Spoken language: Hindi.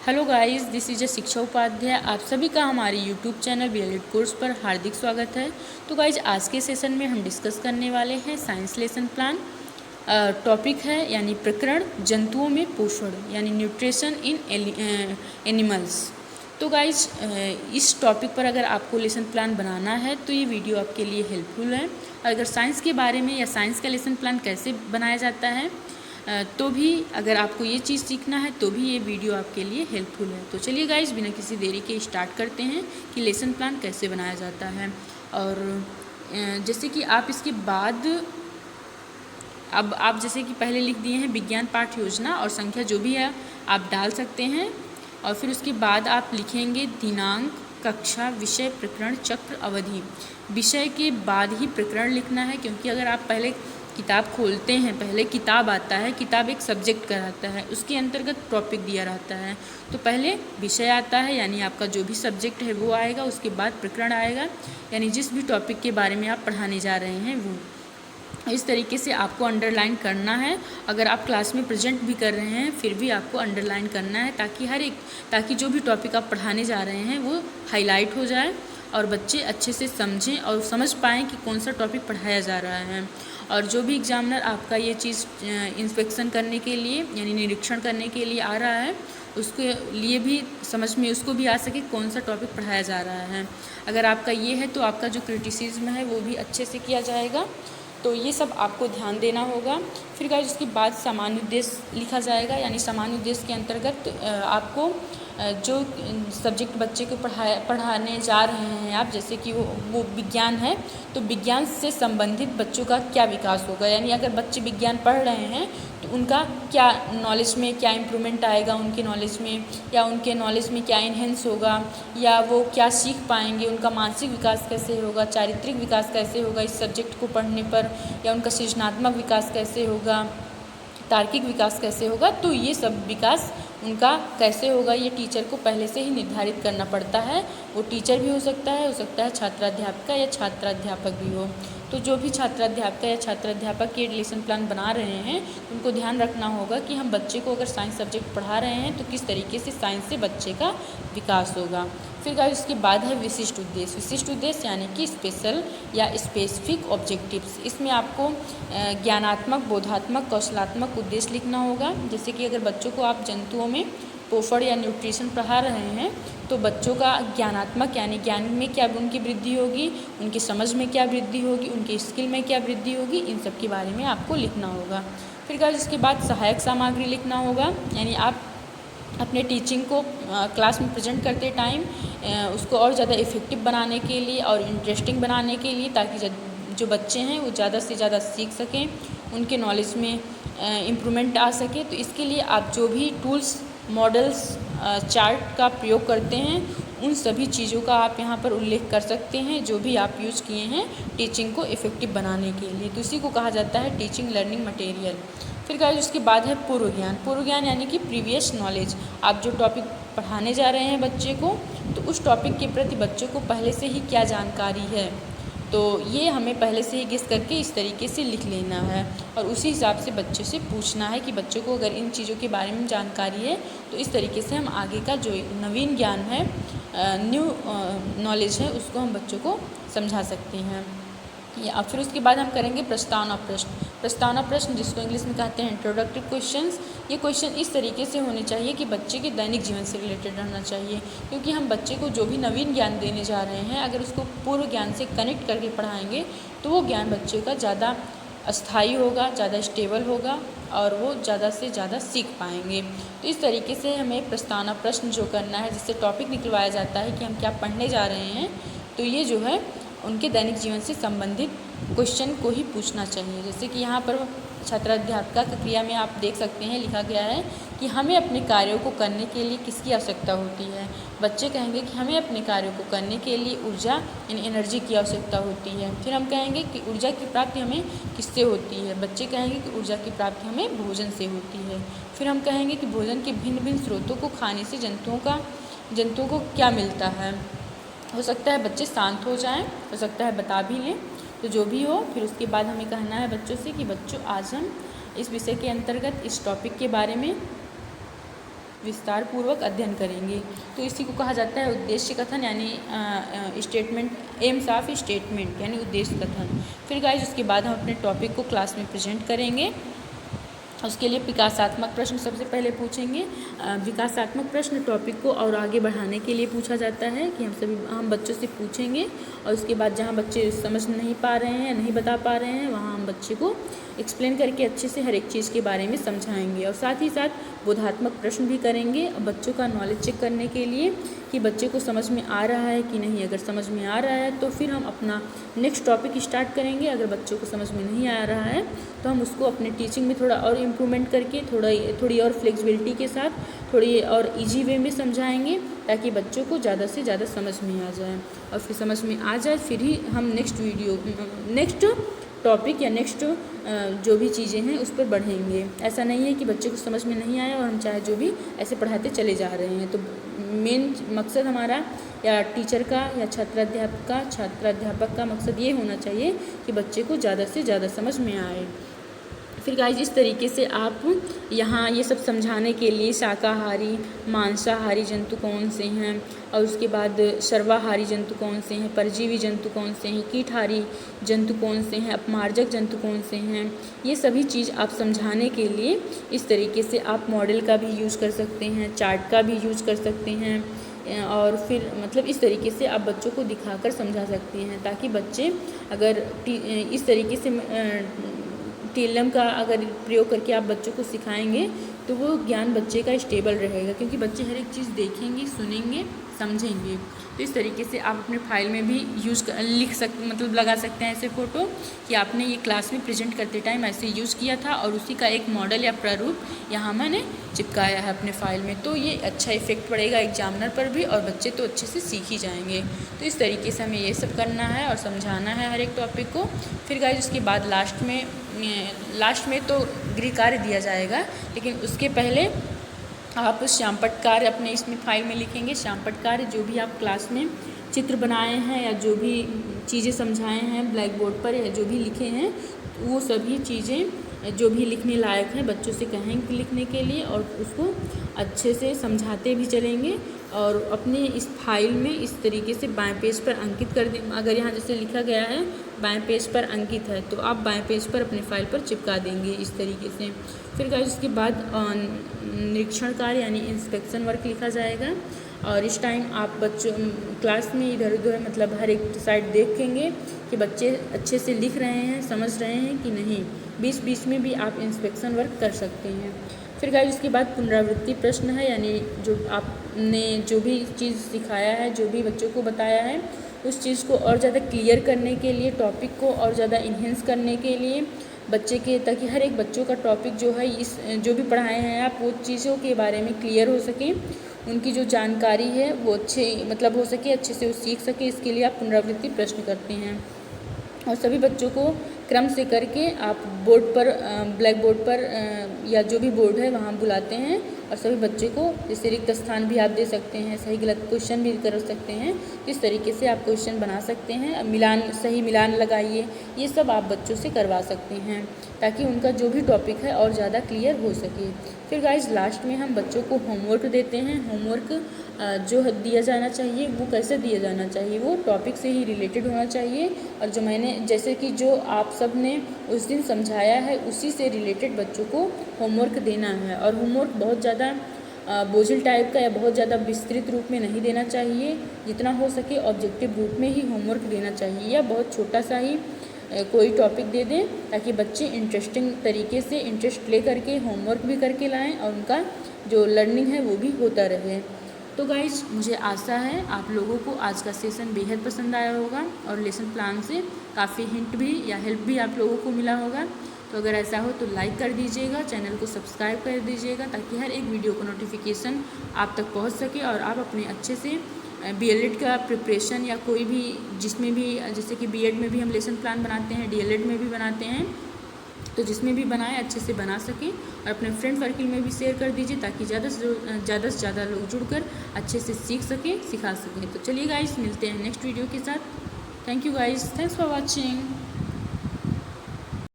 हेलो गाइस, दिस इज शिक्षा उपाध्याय। आप सभी का हमारे यूट्यूब चैनल BLED कोर्स पर हार्दिक स्वागत है। तो गाइस, आज के सेशन में हम डिस्कस करने वाले हैं साइंस लेसन प्लान। टॉपिक है यानी प्रकरण जंतुओं में पोषण यानी न्यूट्रिशन इन एनिमल्स। तो गाइस, इस टॉपिक पर अगर आपको लेसन प्लान बनाना है तो ये वीडियो आपके लिए हेल्पफुल है। अगर साइंस के बारे में या साइंस का लेसन प्लान कैसे बनाया जाता है तो भी अगर आपको ये चीज़ सीखना है तो भी ये वीडियो आपके लिए हेल्पफुल है। तो चलिए गाइस, बिना किसी देरी के स्टार्ट करते हैं कि लेसन प्लान कैसे बनाया जाता है। और जैसे कि आप इसके बाद अब आप जैसे कि पहले लिख दिए हैं विज्ञान पाठ योजना और संख्या जो भी है आप डाल सकते हैं। और फिर उसके बाद आप लिखेंगे दिनांक, कक्षा, विषय, प्रकरण, चक्र, अवधि। विषय के बाद ही प्रकरण लिखना है, क्योंकि अगर आप पहले किताब खोलते हैं, पहले किताब आता है, किताब एक सब्जेक्ट कराता है, उसके अंतर्गत टॉपिक दिया रहता है। तो पहले विषय आता है यानी आपका जो भी सब्जेक्ट है वो आएगा, उसके बाद प्रकरण आएगा यानी जिस भी टॉपिक के बारे में आप पढ़ाने जा रहे हैं वो। इस तरीके से आपको अंडरलाइन करना है। अगर आप क्लास में प्रेजेंट भी कर रहे हैं फिर भी आपको अंडरलाइन करना है, ताकि जो भी टॉपिक आप पढ़ाने जा रहे हैं वो हाईलाइट हो जाए और बच्चे अच्छे से समझें और समझ पाएँ कि कौन सा टॉपिक पढ़ाया जा रहा है। और जो भी एग्जामिनर आपका ये चीज़ इंस्पेक्शन करने के लिए यानी निरीक्षण करने के लिए आ रहा है, उसके लिए भी समझ में उसको भी आ सके कौन सा टॉपिक पढ़ाया जा रहा है। अगर आपका ये है तो आपका जो क्रिटिसिज्म है वो भी अच्छे से किया जाएगा। तो ये सब आपको ध्यान देना होगा। फिर गाइस, उसके बाद सामान्य उद्देश्य लिखा जाएगा यानी सामान्य उद्देश्य के अंतर्गत आपको जो सब्जेक्ट बच्चे को पढ़ाने जा रहे हैं आप, जैसे कि वो विज्ञान है तो विज्ञान से संबंधित बच्चों का क्या विकास होगा, यानी अगर बच्चे विज्ञान पढ़ रहे हैं तो उनका क्या नॉलेज में क्या इम्प्रूवमेंट आएगा, उनके नॉलेज में या उनके नॉलेज में क्या इन्हेंस होगा, या वो क्या सीख पाएंगे, उनका मानसिक विकास कैसे होगा, चारित्रिक विकास कैसे होगा इस सब्जेक्ट को पढ़ने पर, या उनका सृजनात्मक विकास कैसे होगा, तार्किक विकास कैसे होगा। तो ये सब विकास उनका कैसे होगा ये टीचर को पहले से ही निर्धारित करना पड़ता है। वो टीचर भी हो सकता है छात्राध्यापिका या छात्राध्यापक भी हो। तो जो भी छात्राध्यापिका या छात्राध्यापक ये लेसन प्लान बना रहे हैं उनको ध्यान रखना होगा कि हम बच्चे को अगर साइंस सब्जेक्ट पढ़ा रहे हैं तो किस तरीके से साइंस से बच्चे का विकास होगा। फिर गाइस, इसके बाद है विशिष्ट उद्देश्य। विशिष्ट उद्देश्य यानी कि स्पेशल या स्पेसिफिक ऑब्जेक्टिव्स। इसमें आपको ज्ञानात्मक, बोधात्मक, कौशलात्मक उद्देश्य लिखना होगा। जैसे कि अगर बच्चों को आप जंतुओं में पोषण या न्यूट्रिशन पढ़ा रहे हैं तो बच्चों का ज्ञानात्मक यानी ज्ञान में क्या उनकी वृद्धि होगी, उनकी समझ में क्या वृद्धि होगी, उनकी स्किल में क्या वृद्धि होगी, इन सब के बारे में आपको लिखना होगा। फिर गाइस, इसके बाद सहायक सामग्री लिखना होगा, यानी आप अपने टीचिंग को क्लास में प्रेजेंट करते टाइम उसको और ज़्यादा इफ़ेक्टिव बनाने के लिए और इंटरेस्टिंग बनाने के लिए, ताकि जो बच्चे हैं वो ज़्यादा से ज़्यादा सीख सकें, उनके नॉलेज में इम्प्रूवमेंट आ सके। तो इसके लिए आप जो भी टूल्स, मॉडल्स, चार्ट का प्रयोग करते हैं उन सभी चीज़ों का आप यहाँ पर उल्लेख कर सकते हैं जो भी आप यूज़ किए हैं टीचिंग को इफ़ेक्टिव बनाने के लिए। तो इसी को कहा जाता है टीचिंग लर्निंग मटेरियल। फिर गाइस, उसके बाद है पूर्व ज्ञान। पूर्व ज्ञान यानी कि प्रीवियस नॉलेज। आप जो टॉपिक पढ़ाने जा रहे हैं बच्चे को तो उस टॉपिक के प्रति बच्चों को पहले से ही क्या जानकारी है, तो ये हमें पहले से ही गेस करके इस तरीके से लिख लेना है और उसी हिसाब से बच्चे से पूछना है कि बच्चों को अगर इन चीज़ों के बारे में जानकारी है तो इस तरीके से हम आगे का जो नवीन ज्ञान है, न्यू नॉलेज है, उसको हम बच्चों को समझा सकते हैं। या फिर उसके बाद हम करेंगे प्रस्तावना प्रश्न। प्रस्तावना प्रश्न जिसको इंग्लिश में कहते हैं इंट्रोडक्टिव क्वेश्चंस। ये क्वेश्चन इस तरीके से होने चाहिए कि बच्चे के दैनिक जीवन से रिलेटेड रहना चाहिए, क्योंकि हम बच्चे को जो भी नवीन ज्ञान देने जा रहे हैं अगर उसको पूर्व ज्ञान से कनेक्ट करके पढ़ाएंगे तो वो ज्ञान बच्चे का ज़्यादा अस्थायी होगा, ज़्यादा स्टेबल होगा और वो ज़्यादा से ज़्यादा सीख पाएंगे। तो इस तरीके से हमें प्रस्तावना प्रश्न जो करना है, जिससे टॉपिक निकलवाया जाता है कि हम क्या पढ़ने जा रहे हैं, तो ये जो है उनके दैनिक जीवन से संबंधित क्वेश्चन को ही पूछना चाहिए। जैसे कि यहाँ पर छात्राध्यापिका की क्रिया में आप देख सकते हैं लिखा गया है कि हमें अपने कार्यों को करने के लिए किसकी आवश्यकता होती है। बच्चे कहेंगे कि हमें अपने कार्यों को करने के लिए ऊर्जा यानी एनर्जी की आवश्यकता होती है। फिर हम कहेंगे कि ऊर्जा की प्राप्ति हमें किससे होती है। बच्चे कहेंगे कि ऊर्जा की प्राप्ति हमें भोजन से होती है। फिर हम कहेंगे कि भोजन के भिन्न भिन्न स्रोतों को खाने से जंतुओं को क्या मिलता है। हो सकता है बच्चे शांत हो जाएं, हो सकता है बता भी लें, तो जो भी हो। फिर उसके बाद हमें कहना है बच्चों से कि बच्चों आज हम इस विषय के अंतर्गत इस टॉपिक के बारे में विस्तार पूर्वक अध्ययन करेंगे। तो इसी को कहा जाता है उद्देश्य कथन, यानी स्टेटमेंट, एम्स ऑफ स्टेटमेंट यानी उद्देश्य कथन। फिर गाइज उसके बाद हम अपने टॉपिक को क्लास में प्रेजेंट करेंगे। उसके लिए विकासात्मक प्रश्न सबसे पहले पूछेंगे। विकासात्मक प्रश्न टॉपिक को और आगे बढ़ाने के लिए पूछा जाता है कि हम बच्चों से पूछेंगे, और उसके बाद जहाँ बच्चे समझ नहीं पा रहे हैं, नहीं बता पा रहे हैं, वहाँ हम बच्चे को एक्सप्लेन करके अच्छे से हर एक चीज़ के बारे में समझाएंगे। और साथ ही साथ बोधात्मक प्रश्न भी करेंगे बच्चों का नॉलेज चेक करने के लिए कि बच्चे को समझ में आ रहा है कि नहीं। अगर समझ में आ रहा है तो फिर हम अपना नेक्स्ट टॉपिक स्टार्ट करेंगे। अगर बच्चों को समझ में नहीं आ रहा है तो हम उसको अपने टीचिंग में थोड़ा और इम्प्रूवमेंट करके, थोड़ी और फ्लेक्सिबिलिटी के साथ, थोड़ी और इजी वे में समझाएंगे, ताकि बच्चों को ज़्यादा से ज़्यादा समझ में आ जाए। और फिर समझ में आ जाए फिर ही हम नेक्स्ट टॉपिक या नेक्स्ट जो भी चीज़ें हैं उस पर बढ़ेंगे। ऐसा नहीं है कि बच्चे को समझ में नहीं आया और हम चाहे जो भी ऐसे पढ़ाते चले जा रहे हैं। तो मेन मकसद हमारा या टीचर का या छात्राध्यापक का मकसद ये होना चाहिए कि बच्चे को ज़्यादा से ज़्यादा समझ में आए। फिर गाइज इस तरीके से आप यहाँ ये सब समझाने के लिए शाकाहारी, मांसाहारी जंतु कौन से हैं, और उसके बाद सर्वाहारी जंतु कौन से हैं, परजीवी जंतु कौन से हैं, कीटहारी जंतु कौन से हैं, अपमार्जक जंतु कौन से हैं, ये सभी चीज़ आप समझाने के लिए इस तरीके से आप मॉडल का भी यूज़ कर सकते हैं, चार्ट का भी यूज़ कर सकते हैं, और फिर मतलब इस तरीके से आप बच्चों को दिखाकर समझा सकते हैं, ताकि बच्चे अगर इस तरीके से टीएलएम का अगर प्रयोग करके आप बच्चों को सिखाएंगे तो वो ज्ञान बच्चे का स्टेबल रहेगा, क्योंकि बच्चे हर एक चीज़ देखेंगे, सुनेंगे, समझेंगे। तो इस तरीके से आप अपने फाइल में भी मतलब लगा सकते हैं ऐसे फ़ोटो कि आपने ये क्लास में प्रेजेंट करते टाइम ऐसे यूज़ किया था, और उसी का एक मॉडल या प्रारूप यहाँ मैंने चिपकाया है अपने फाइल में। तो ये अच्छा इफेक्ट पड़ेगा एग्जामिनर पर भी, और बच्चे तो अच्छे से सीख ही जाएंगे। तो इस तरीके से हमें ये सब करना है और समझाना है हर एक टॉपिक को। फिर गाइस उसके बाद लास्ट में तो गृह कार्य दिया जाएगा, लेकिन उसके पहले आप श्यामपट्ट कार्य अपने इसमें फाइल में लिखेंगे। श्यामपट्ट कार्य जो भी आप क्लास में चित्र बनाए हैं या जो भी चीज़ें समझाए हैं ब्लैक बोर्ड पर या जो भी लिखे हैं, वो सभी चीज़ें जो भी लिखने लायक हैं बच्चों से कहेंगे लिखने के लिए, और उसको अच्छे से समझाते भी चलेंगे। और अपने इस फाइल में इस तरीके से बाएं पेज पर अंकित कर दें। अगर यहाँ जैसे लिखा गया है बाएं पेज पर अंकित है, तो आप बाएं पेज पर अपने फाइल पर चिपका देंगे इस तरीके से। फिर गाइस उसके बाद निरीक्षण कार्य यानी इंस्पेक्शन वर्क लिखा जाएगा, और इस टाइम आप बच्चों क्लास में इधर उधर मतलब हर एक साइड देखेंगे कि बच्चे अच्छे से लिख रहे हैं, समझ रहे हैं कि नहीं। बीच बीच में भी आप इंस्पेक्शन वर्क कर सकते हैं। फिर गाइस उसके बाद पुनरावृत्ति प्रश्न है, यानी जो आपने जो भी चीज़ सिखाया है, जो भी बच्चों को बताया है, उस चीज़ को और ज़्यादा क्लियर करने के लिए, टॉपिक को और ज़्यादा इन्हेंस करने के लिए बच्चे के, ताकि हर एक बच्चों का टॉपिक जो है जो भी पढ़ाए हैं आप वो चीज़ों के बारे में क्लियर हो सके, उनकी जो जानकारी है वो हो सके, अच्छे से वो सीख सके। इसके लिए आप पुनरावृत्ति प्रश्न करते हैं, और सभी बच्चों को क्रम से करके आप बोर्ड पर, ब्लैक बोर्ड पर या जो भी बोर्ड है वहाँ बुलाते हैं, और सभी बच्चे को जैसे रिक्त स्थान भी आप दे सकते हैं, सही गलत क्वेश्चन भी कर सकते हैं। इस तरीके से आप क्वेश्चन बना सकते हैं, सही मिलान लगाइए, ये सब आप बच्चों से करवा सकते हैं, ताकि उनका जो भी टॉपिक है और ज़्यादा क्लियर हो सके। फिर गाइस लास्ट में हम बच्चों को होमवर्क देते हैं। होमवर्क जो दिया जाना चाहिए वो कैसे दिया जाना चाहिए, वो टॉपिक से ही रिलेटेड होना चाहिए, और जो मैंने जैसे कि जो आप सब ने उस दिन समझाया है उसी से रिलेटेड बच्चों को होमवर्क देना है। और होमवर्क बहुत ज़्यादा बोझिल टाइप का या बहुत ज़्यादा विस्तृत रूप में नहीं देना चाहिए, जितना हो सके ऑब्जेक्टिव रूप में ही होमवर्क देना चाहिए, या बहुत छोटा सा ही कोई टॉपिक दे दें, ताकि बच्चे इंटरेस्टिंग तरीके से इंटरेस्ट ले करके होमवर्क भी करके लाएं और उनका जो लर्निंग है वो भी होता रहे। तो गाइज मुझे आशा है आप लोगों को आज का सेशन बेहद पसंद आया होगा, और लेसन प्लान से काफ़ी हिंट भी या हेल्प भी आप लोगों को मिला होगा। तो अगर ऐसा हो तो लाइक कर दीजिएगा, चैनल को सब्सक्राइब कर दीजिएगा, ताकि हर एक वीडियो का नोटिफिकेशन आप तक पहुंच सके, और आप अपने अच्छे से बीएलएड का प्रिपरेशन या कोई भी जिसमें भी, जैसे कि बीएड में भी हम लेसन प्लान बनाते हैं, डीएलएड में भी बनाते हैं, तो जिसमें भी बनाए अच्छे से बना सकें, और अपने फ्रेंड सर्किल में भी शेयर कर दीजिए, ताकि ज़्यादा से ज़्यादा लोग जुड़कर अच्छे से सीख सकें, सिखा सकें। तो चलिए गाइस मिलते हैं नेक्स्ट वीडियो के साथ। Thank you guys, thanks for watching.